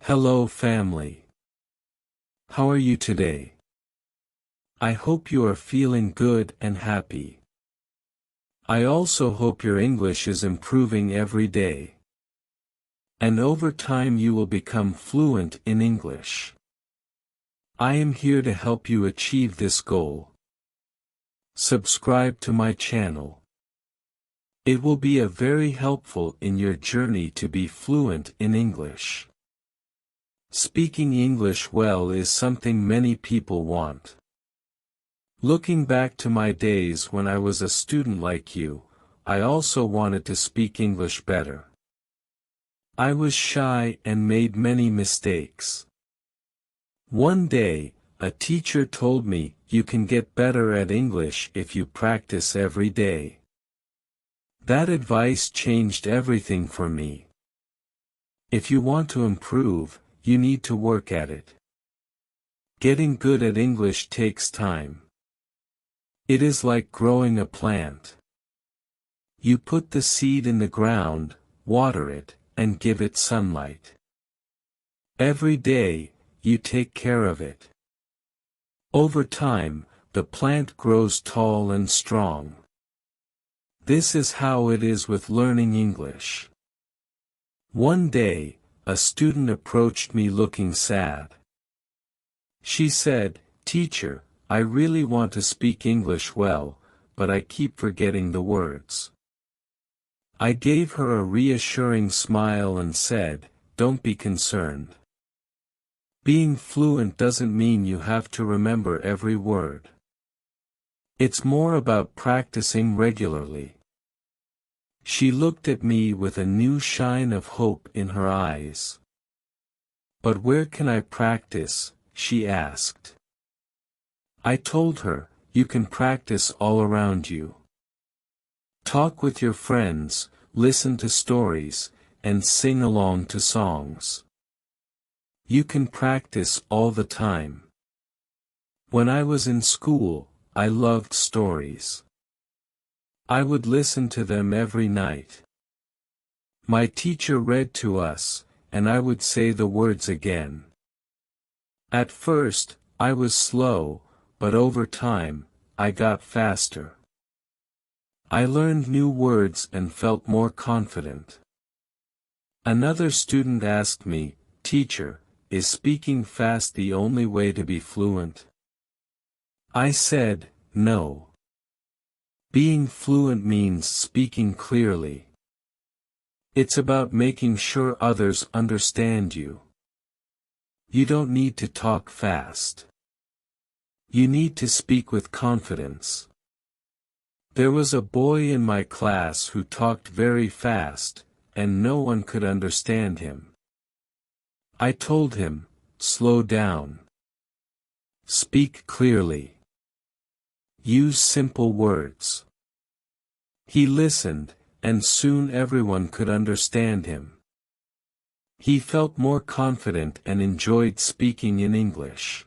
Hello family. How are you today? I hope you are feeling good and happy. I also hope your English is improving every day. And over time you will become fluent in English. I am here to help you achieve this goal. Subscribe to my channel. It will be very helpful in your journey to be fluent in English. Speaking English well is something many people want. Looking back to my days when I was a student like you, I also wanted to speak English better. I was shy and made many mistakes. One day, a teacher told me, "You can get better at English if you practice every day." That advice changed everything for me. If you want to improve, you need to work at it. Getting good at English takes time. It is like growing a plant. You put the seed in the ground, water it, and give it sunlight. Every day, you take care of it. Over time, the plant grows tall and strong. This is how it is with learning English. One day, a student approached me looking sad. She said, "Teacher, I really want to speak English well, but I keep forgetting the words." I gave her a reassuring smile and said, "Don't be concerned. Being fluent doesn't mean you have to remember every word. It's more about practicing regularly." She looked at me with a new shine of hope in her eyes. "But where can I practice?" she asked. I told her, "You can practice all around you. Talk with your friends, listen to stories, and sing along to songs. You can practice all the time." When I was in school, I loved stories. I would listen to them every night. My teacher read to us, and I would say the words again. At first, I was slow, but over time, I got faster. I learned new words and felt more confident. Another student asked me, "Teacher, is speaking fast the only way to be fluent?" I said, "No. Being fluent means speaking clearly. It's about making sure others understand you. You don't need to talk fast. You need to speak with confidence." There was a boy in my class who talked very fast, and no one could understand him. I told him, "Slow down. Speak clearly. Use simple words." He listened, and soon everyone could understand him. He felt more confident and enjoyed speaking in English.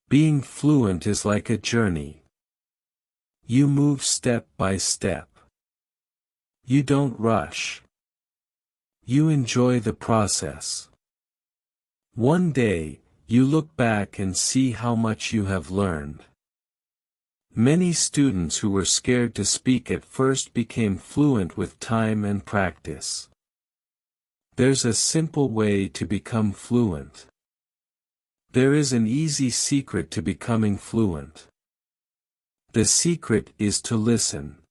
Being fluent is like a journey. You move step by step. You don't rush. You enjoy the process. One day, you look back and see how much you have learned. Many students who were scared to speak at first became fluent with time and practice. There's a simple way to become fluent. There is an easy secret to becoming fluent. The secret is to listen.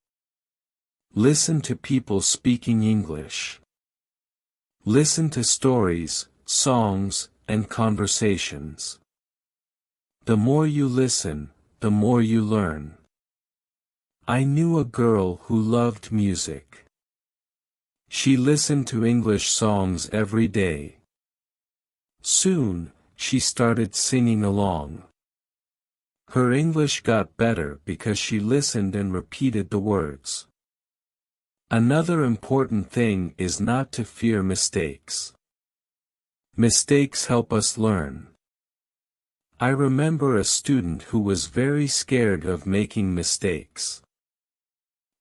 Listen to people speaking English. Listen to stories, songs, and conversations. The more you listen, the more you learn. I knew a girl who loved music. She listened to English songs every day. Soon, she started singing along. Her English got better because she listened and repeated the words. Another important thing is not to fear mistakes. Mistakes help us learn. I remember a student who was very scared of making mistakes.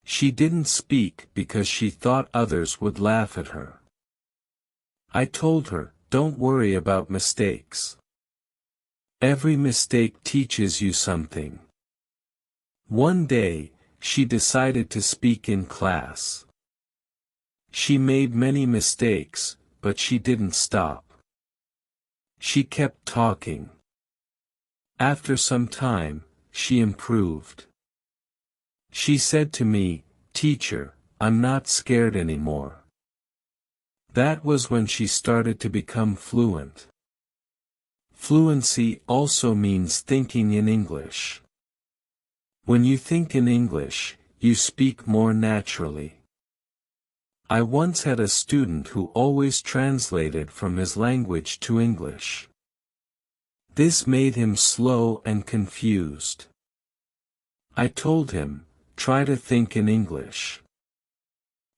She didn't speak because she thought others would laugh at her. I told her, don't worry about mistakes. Every mistake teaches you something. One day, she decided to speak in class. She made many mistakes, but she didn't stop. She kept talking. After some time, she improved. She said to me, "Teacher, I'm not scared anymore." That was when she started to become fluent. Fluency also means thinking in English. When you think in English, you speak more naturally. I once had a student who always translated from his language to English. This made him slow and confused. I told him, "Try to think in English.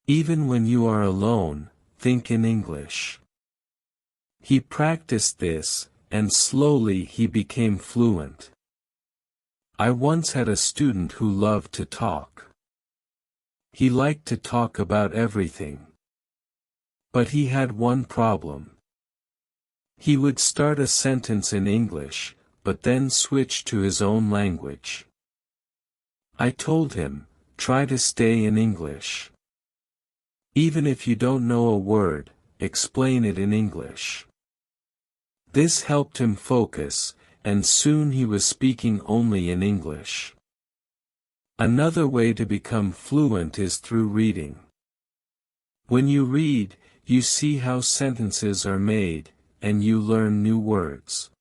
Even when you are alone, think in English." He practiced this, and slowly he became fluent. I once had a student who loved to talk. He liked to talk about everything. But he had one problem. He would start a sentence in English, but then switch to his own language. I told him, "Try to stay in English. Even if you don't know a word, explain it in English." This helped him focus, and soon he was speaking only in English. Another way to become fluent is through reading. When you read, you see how sentences are made, and you learn new words.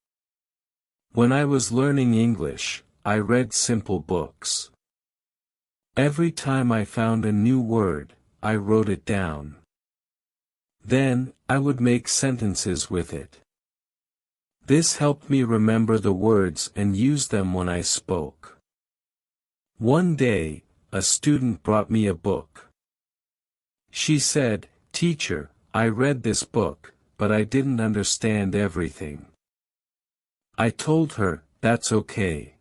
When I was learning English, I read simple books. Every time I found a new word, I wrote it down. Then, I would make sentences with it. This helped me remember the words and use them when I spoke. One day, a student brought me a book. She said, "Teacher, I read this book, but I didn't understand everything." I told her, "That's okay.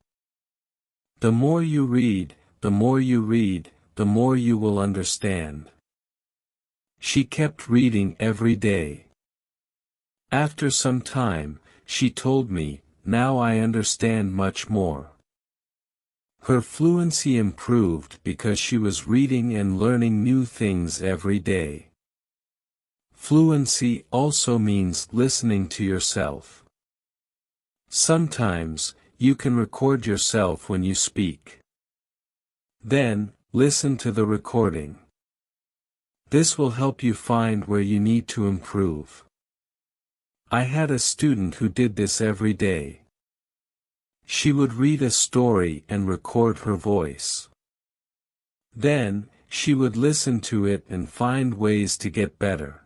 The more you read, the more you will understand." She kept reading every day. After some time, she told me, "Now I understand much more." Her fluency improved because she was reading and learning new things every day. Fluency also means listening to yourself. Sometimes, you can record yourself when you speak. Then, listen to the recording. This will help you find where you need to improve. I had a student who did this every day. She would read a story and record her voice. Then, she would listen to it and find ways to get better.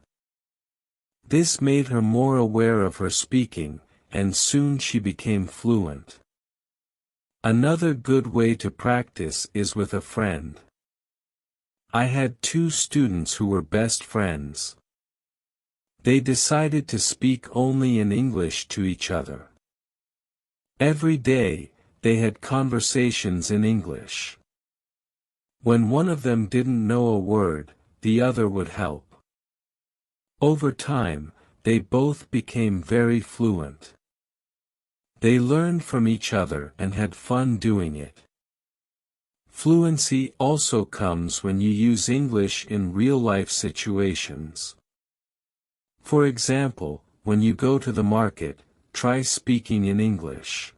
This made her more aware of her speaking, and soon she became fluent. Another good way to practice is with a friend. I had two students who were best friends. They decided to speak only in English to each other. Every day, they had conversations in English. When one of them didn't know a word, the other would help. Over time, they both became very fluent. They learned from each other and had fun doing it. Fluency also comes when you use English in real-life situations. For example, when you go to the market, try speaking in English.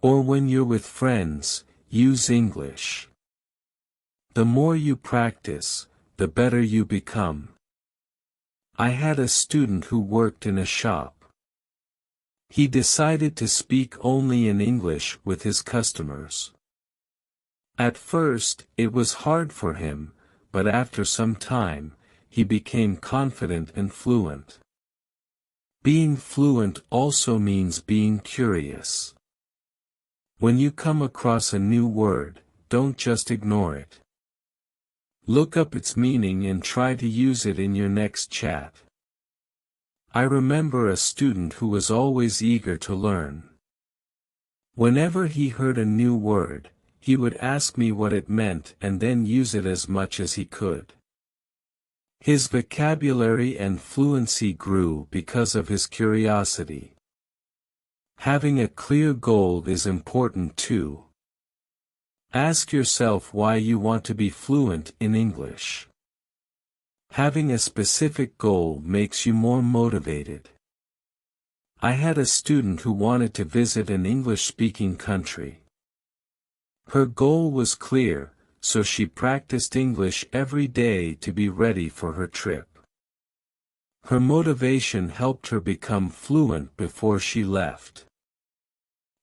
Or when you're with friends, use English. The more you practice, the better you become. I had a student who worked in a shop. He decided to speak only in English with his customers. At first, it was hard for him, but after some time, he became confident and fluent. Being fluent also means being curious. When you come across a new word, don't just ignore it. Look up its meaning and try to use it in your next chat. I remember a student who was always eager to learn. Whenever he heard a new word, he would ask me what it meant and then use it as much as he could. His vocabulary and fluency grew because of his curiosity. Having a clear goal is important too. Ask yourself why you want to be fluent in English. Having a specific goal makes you more motivated. I had a student who wanted to visit an English-speaking country. Her goal was clear, so she practiced English every day to be ready for her trip. Her motivation helped her become fluent before she left.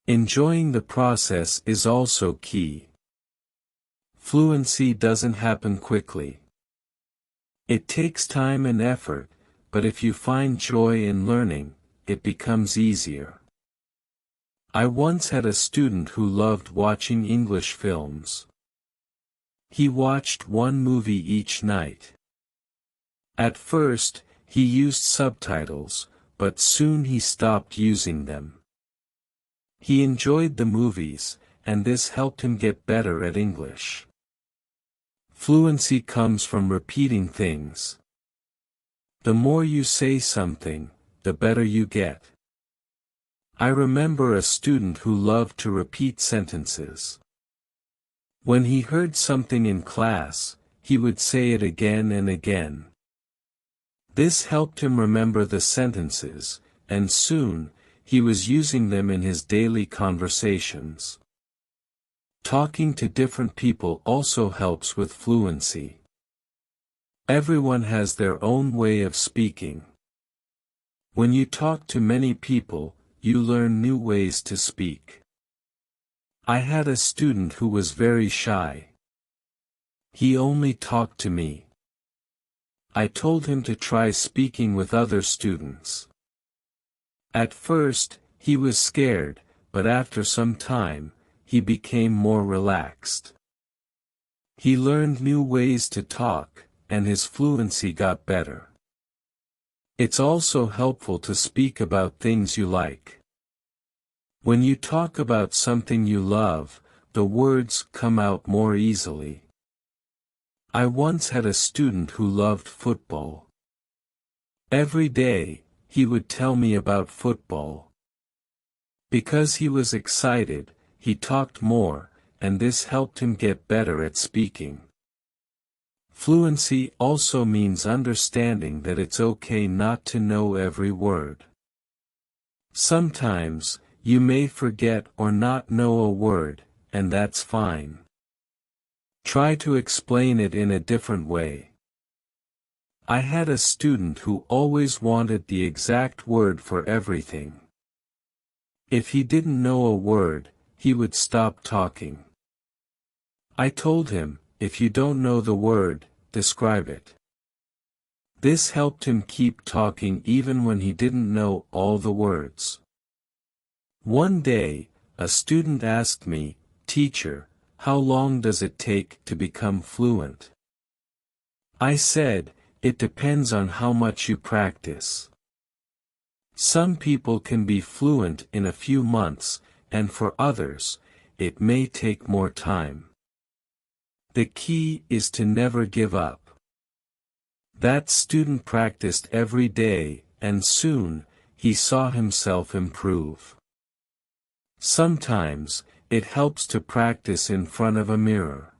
Enjoying the process is also key. Fluency doesn't happen quickly. It takes time and effort, but if you find joy in learning, it becomes easier. I once had a student who loved watching English films. He watched one movie each night. At first, he used subtitles, but soon he stopped using them. He enjoyed the movies, and this helped him get better at English. Fluency comes from repeating things. The more you say something, the better you get. I remember a student who loved to repeat sentences. When he heard something in class, he would say it again and again. This helped him remember the sentences, and soon, he was using them in his daily conversations. Talking to different people also helps with fluency. Everyone has their own way of speaking. When you talk to many people, you learn new ways to speak. I had a student who was very shy. He only talked to me. I told him to try speaking with other students. At first, he was scared, but after some time, he became more relaxed. He learned new ways to talk, and his fluency got better. It's also helpful to speak about things you like. When you talk about something you love, the words come out more easily. I once had a student who loved football. Every day, he would tell me about football. Because he was excited, he talked more, and this helped him get better at speaking. Fluency also means understanding that it's okay not to know every word. Sometimes, you may forget or not know a word, and that's fine. Try to explain it in a different way. I had a student who always wanted the exact word for everything. If he didn't know a word, he would stop talking. I told him, if you don't know the word, describe it. This helped him keep talking even when he didn't know all the words. One day, a student asked me, "Teacher, how long does it take to become fluent?" I said, it depends on how much you practice. Some people can be fluent in a few months, and for others, it may take more time. The key is to never give up. That student practiced every day, and soon, he saw himself improve. Sometimes, it helps to practice in front of a mirror.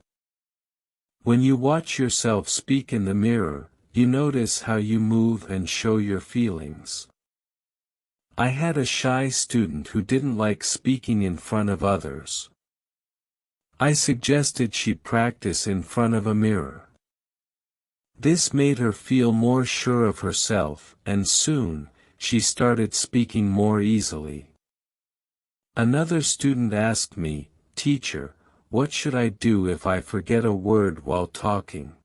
When you watch yourself speak in the mirror, you notice how you move and show your feelings. I had a shy student who didn't like speaking in front of others. I suggested she practice in front of a mirror. This made her feel more sure of herself, and soon, she started speaking more easily. Another student asked me, "Teacher, what should I do if I forget a word while talking?"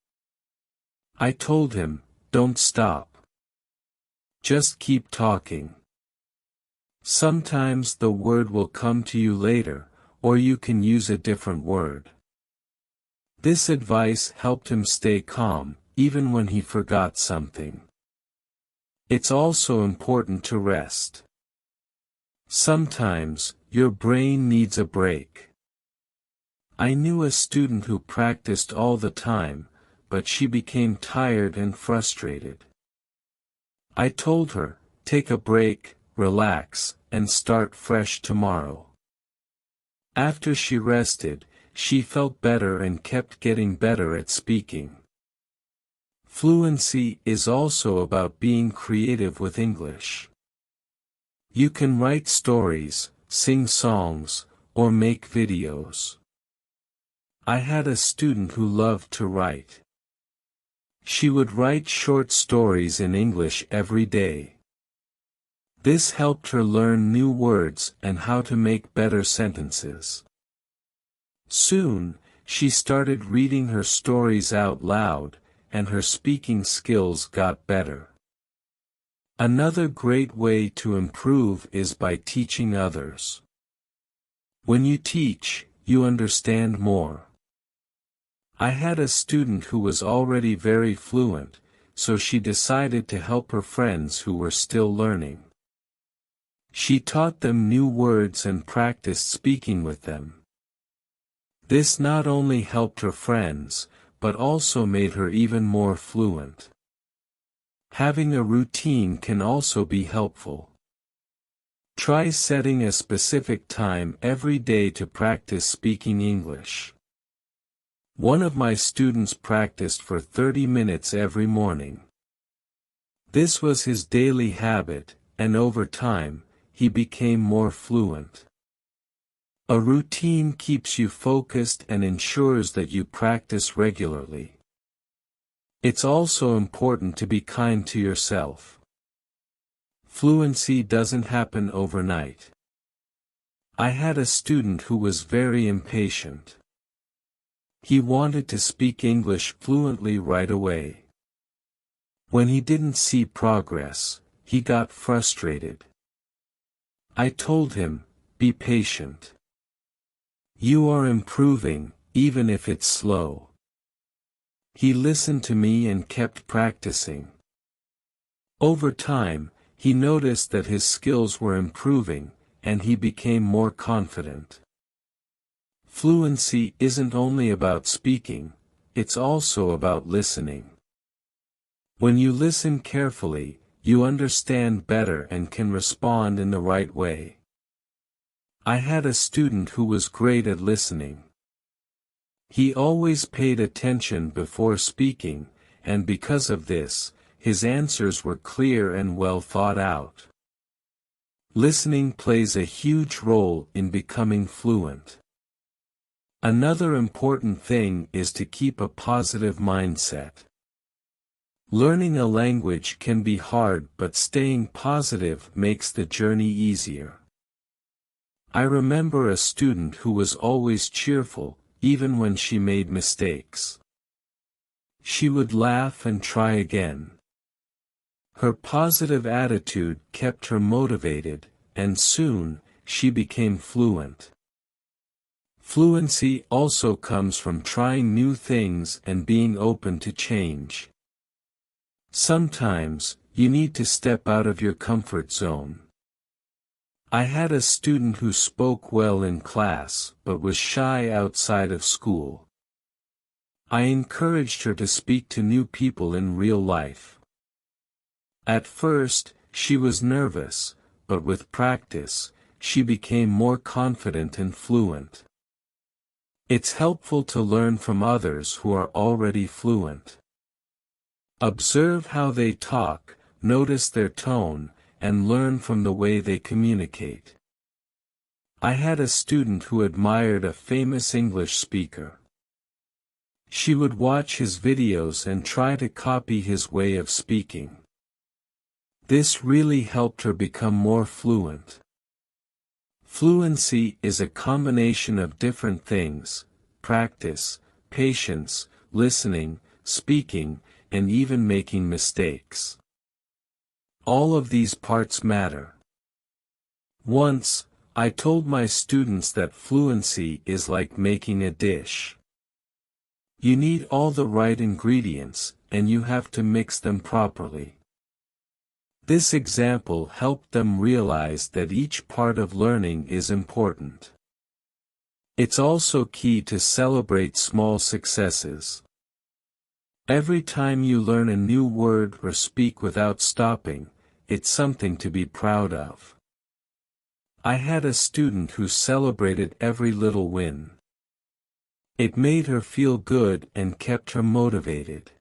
I told him, "Don't stop. Just keep talking. Sometimes the word will come to you later, or you can use a different word." This advice helped him stay calm, even when he forgot something. It's also important to rest. Sometimes, your brain needs a break. I knew a student who practiced all the time, but she became tired and frustrated. I told her, take a break, relax, and start fresh tomorrow. After she rested, she felt better and kept getting better at speaking. Fluency is also about being creative with English. You can write stories, sing songs, or make videos. I had a student who loved to write. She would write short stories in English every day. This helped her learn new words and how to make better sentences. Soon, she started reading her stories out loud, and her speaking skills got better. Another great way to improve is by teaching others. When you teach, you understand more. I had a student who was already very fluent, so she decided to help her friends who were still learning. She taught them new words and practiced speaking with them. This not only helped her friends, but also made her even more fluent. Having a routine can also be helpful. Try setting a specific time every day to practice speaking English. One of my students practiced for 30 minutes every morning. This was his daily habit, and over time, he became more fluent. A routine keeps you focused and ensures that you practice regularly. It's also important to be kind to yourself. Fluency doesn't happen overnight. I had a student who was very impatient. He wanted to speak English fluently right away. When he didn't see progress, he got frustrated. I told him, be patient. You are improving, even if it's slow. He listened to me and kept practicing. Over time, he noticed that his skills were improving, and he became more confident. Fluency isn't only about speaking, it's also about listening. When you listen carefully, you understand better and can respond in the right way. I had a student who was great at listening. He always paid attention before speaking, and because of this, his answers were clear and well thought out. Listening plays a huge role in becoming fluent. Another important thing is to keep a positive mindset. Learning a language can be hard, but staying positive makes the journey easier. I remember a student who was always cheerful, even when she made mistakes. She would laugh and try again. Her positive attitude kept her motivated, and soon, she became fluent. Fluency also comes from trying new things and being open to change. Sometimes, you need to step out of your comfort zone. I had a student who spoke well in class but was shy outside of school. I encouraged her to speak to new people in real life. At first, she was nervous, but with practice, she became more confident and fluent. It's helpful to learn from others who are already fluent. Observe how they talk, notice their tone, and learn from the way they communicate. I had a student who admired a famous English speaker. She would watch his videos and try to copy his way of speaking. This really helped her become more fluent. Fluency is a combination of different things: practice, patience, listening, speaking, and even making mistakes. All of these parts matter. Once, I told my students that fluency is like making a dish. You need all the right ingredients, and you have to mix them properly. This example helped them realize that each part of learning is important. It's also key to celebrate small successes. Every time you learn a new word or speak without stopping, it's something to be proud of. I had a student who celebrated every little win. It made her feel good and kept her motivated.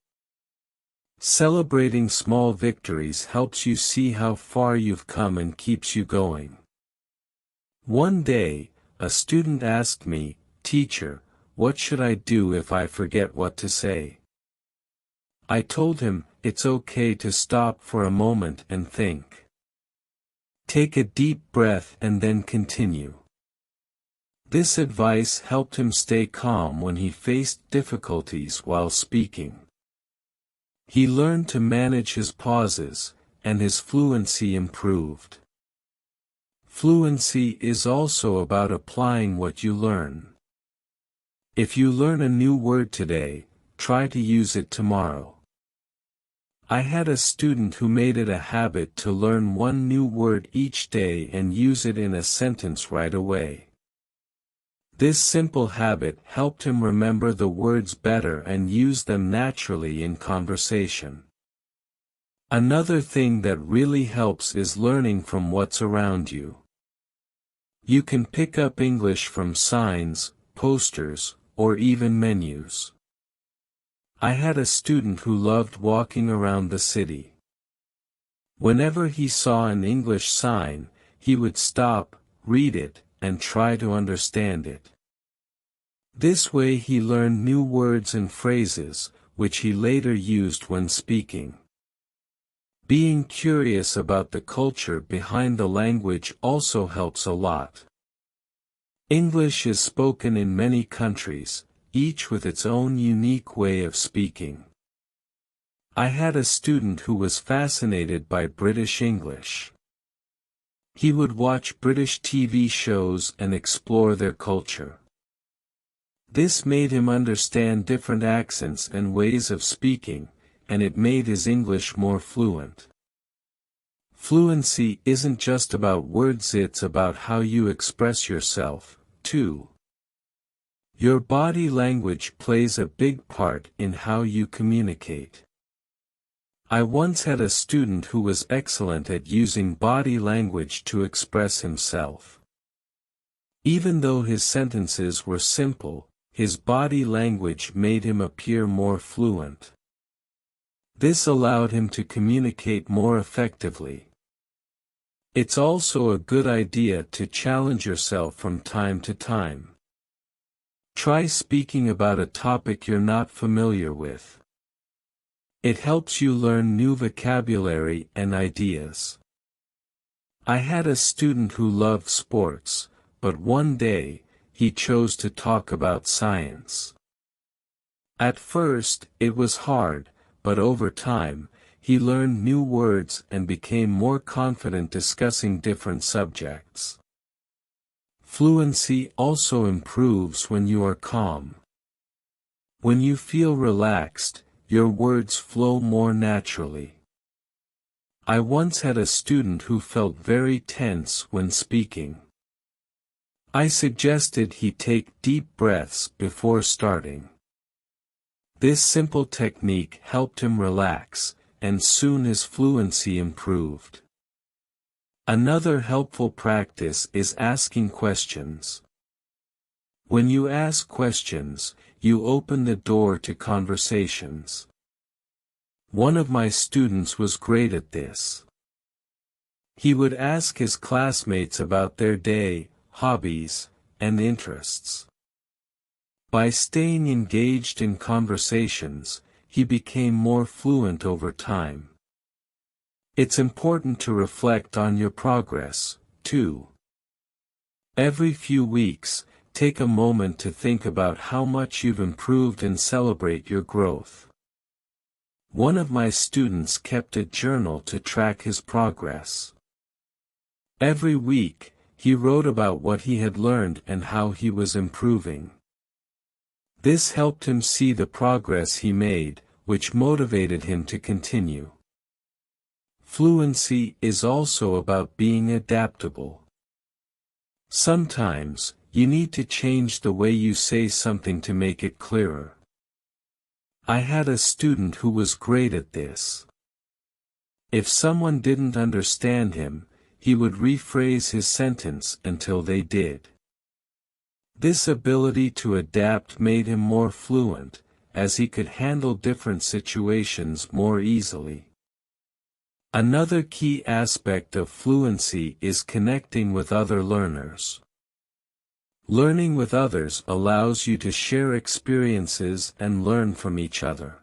Celebrating small victories helps you see how far you've come and keeps you going. One day, a student asked me, "Teacher, what should I do if I forget what to say?" I told him, it's okay to stop for a moment and think. Take a deep breath and then continue. This advice helped him stay calm when he faced difficulties while speaking. He learned to manage his pauses, and his fluency improved. Fluency is also about applying what you learn. If you learn a new word today, try to use it tomorrow. I had a student who made it a habit to learn one new word each day and use it in a sentence right away. This simple habit helped him remember the words better and use them naturally in conversation. Another thing that really helps is learning from what's around you. You can pick up English from signs, posters, or even menus. I had a student who loved walking around the city. Whenever he saw an English sign, he would stop, read it, and try to understand it. This way he learned new words and phrases, which he later used when speaking. Being curious about the culture behind the language also helps a lot. English is spoken in many countries, each with its own unique way of speaking. I had a student who was fascinated by British English. He would watch British TV shows and explore their culture. This made him understand different accents and ways of speaking, and it made his English more fluent. Fluency isn't just about words, it's about how you express yourself, too. Your body language plays a big part in how you communicate. I once had a student who was excellent at using body language to express himself. Even though his sentences were simple, his body language made him appear more fluent. This allowed him to communicate more effectively. It's also a good idea to challenge yourself from time to time. Try speaking about a topic you're not familiar with. It helps you learn new vocabulary and ideas. I had a student who loved sports, but one day, he chose to talk about science. At first, it was hard, but over time, he learned new words and became more confident discussing different subjects. Fluency also improves when you are calm. When you feel relaxed, your words flow more naturally. I once had a student who felt very tense when speaking. I suggested he take deep breaths before starting. This simple technique helped him relax, and soon his fluency improved. Another helpful practice is asking questions. When you ask questions, you open the door to conversations. One of my students was great at this. He would ask his classmates about their day, hobbies, and interests. By staying engaged in conversations, he became more fluent over time. It's important to reflect on your progress, too. Every few weeks, take a moment to think about how much you've improved and celebrate your growth. One of my students kept a journal to track his progress. Every week, he wrote about what he had learned and how he was improving. This helped him see the progress he made, which motivated him to continue. Fluency is also about being adaptable. Sometimes, you need to change the way you say something to make it clearer. I had a student who was great at this. If someone didn't understand him, he would rephrase his sentence until they did. This ability to adapt made him more fluent, as he could handle different situations more easily. Another key aspect of fluency is connecting with other learners. Learning with others allows you to share experiences and learn from each other.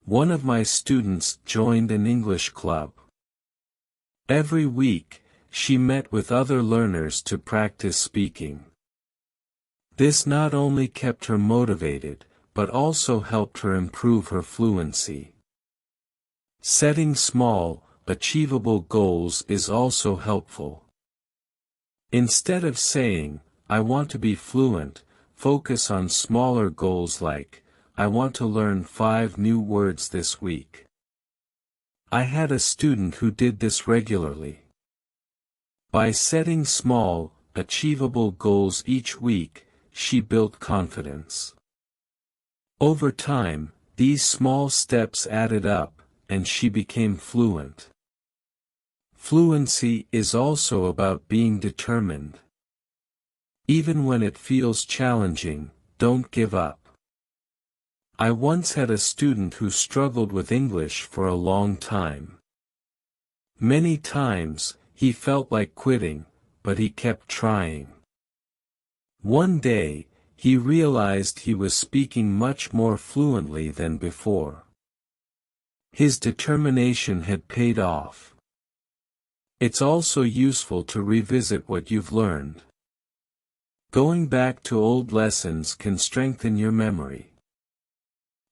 One of my students joined an English club. Every week, she met with other learners to practice speaking. This not only kept her motivated, but also helped her improve her fluency. Setting small, achievable goals is also helpful. Instead of saying, "I want to be fluent," focus on smaller goals like, "I want to learn 5 new words this week." I had a student who did this regularly. By setting small, achievable goals each week, she built confidence. Over time, these small steps added up, and she became fluent. Fluency is also about being determined. Even when it feels challenging, don't give up. I once had a student who struggled with English for a long time. Many times, he felt like quitting, but he kept trying. One day, he realized he was speaking much more fluently than before. His determination had paid off. It's also useful to revisit what you've learned. Going back to old lessons can strengthen your memory.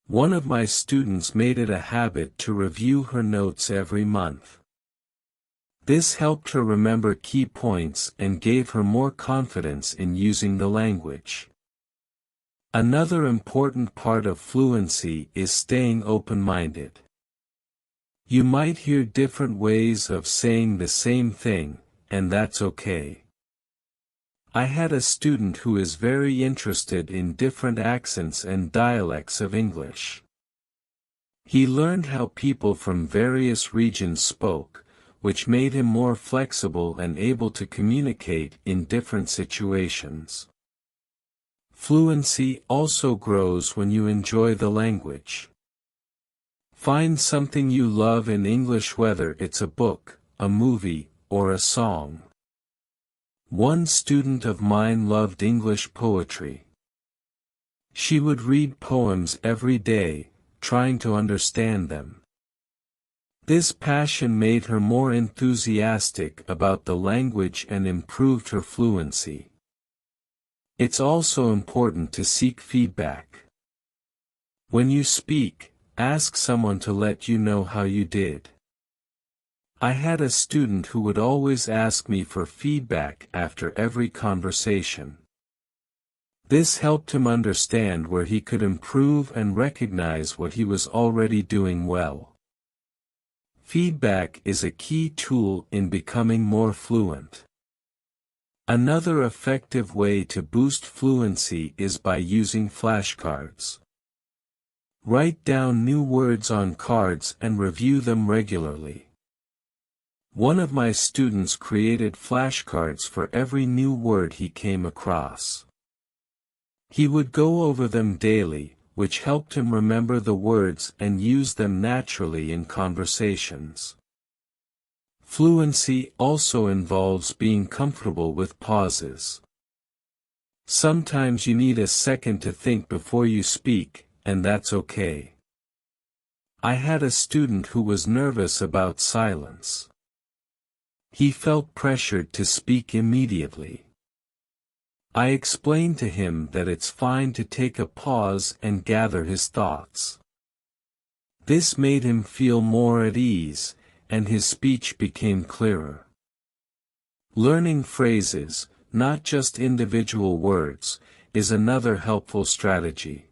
One of my students made it a habit to review her notes every month. This helped her remember key points and gave her more confidence in using the language. Another important part of fluency is staying open-minded. You might hear different ways of saying the same thing, and that's okay. I had a student who is very interested in different accents and dialects of English. He learned how people from various regions spoke, which made him more flexible and able to communicate in different situations. Fluency also grows when you enjoy the language. Find something you love in English, whether it's a book, a movie, or a song. One student of mine loved English poetry. She would read poems every day, trying to understand them. This passion made her more enthusiastic about the language and improved her fluency. It's also important to seek feedback. When you speak, ask someone to let you know how you did. I had a student who would always ask me for feedback after every conversation. This helped him understand where he could improve and recognize what he was already doing well. Feedback is a key tool in becoming more fluent. Another effective way to boost fluency is by using flashcards. Write down new words on cards and review them regularly. One of my students created flashcards for every new word he came across. He would go over them daily, which helped him remember the words and use them naturally in conversations. Fluency also involves being comfortable with pauses. Sometimes you need a second to think before you speak, and that's okay. I had a student who was nervous about silence. He felt pressured to speak immediately. I explained to him that it's fine to take a pause and gather his thoughts. This made him feel more at ease, and his speech became clearer. Learning phrases, not just individual words, is another helpful strategy.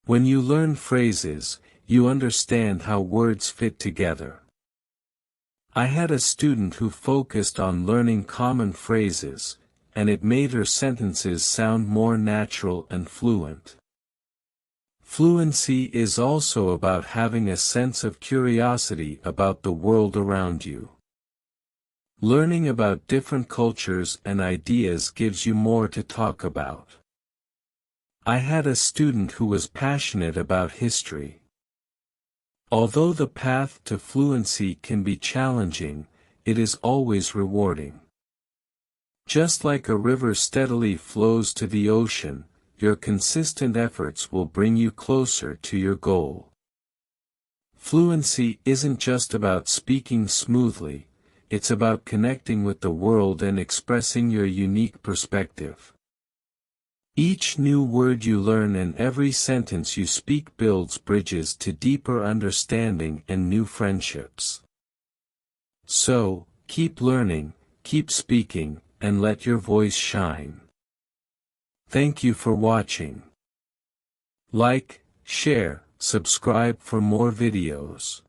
When you learn phrases, you understand how words fit together. I had a student who focused on learning common phrases, and it made her sentences sound more natural and fluent. Fluency is also about having a sense of curiosity about the world around you. Learning about different cultures and ideas gives you more to talk about. I had a student who was passionate about history. Although the path to fluency can be challenging, it is always rewarding. Just like a river steadily flows to the ocean, your consistent efforts will bring you closer to your goal. Fluency isn't just about speaking smoothly, it's about connecting with the world and expressing your unique perspective. Each new word you learn and every sentence you speak builds bridges to deeper understanding and new friendships. So, keep learning, keep speaking, and let your voice shine. Thank you for watching. Like, share, subscribe for more videos.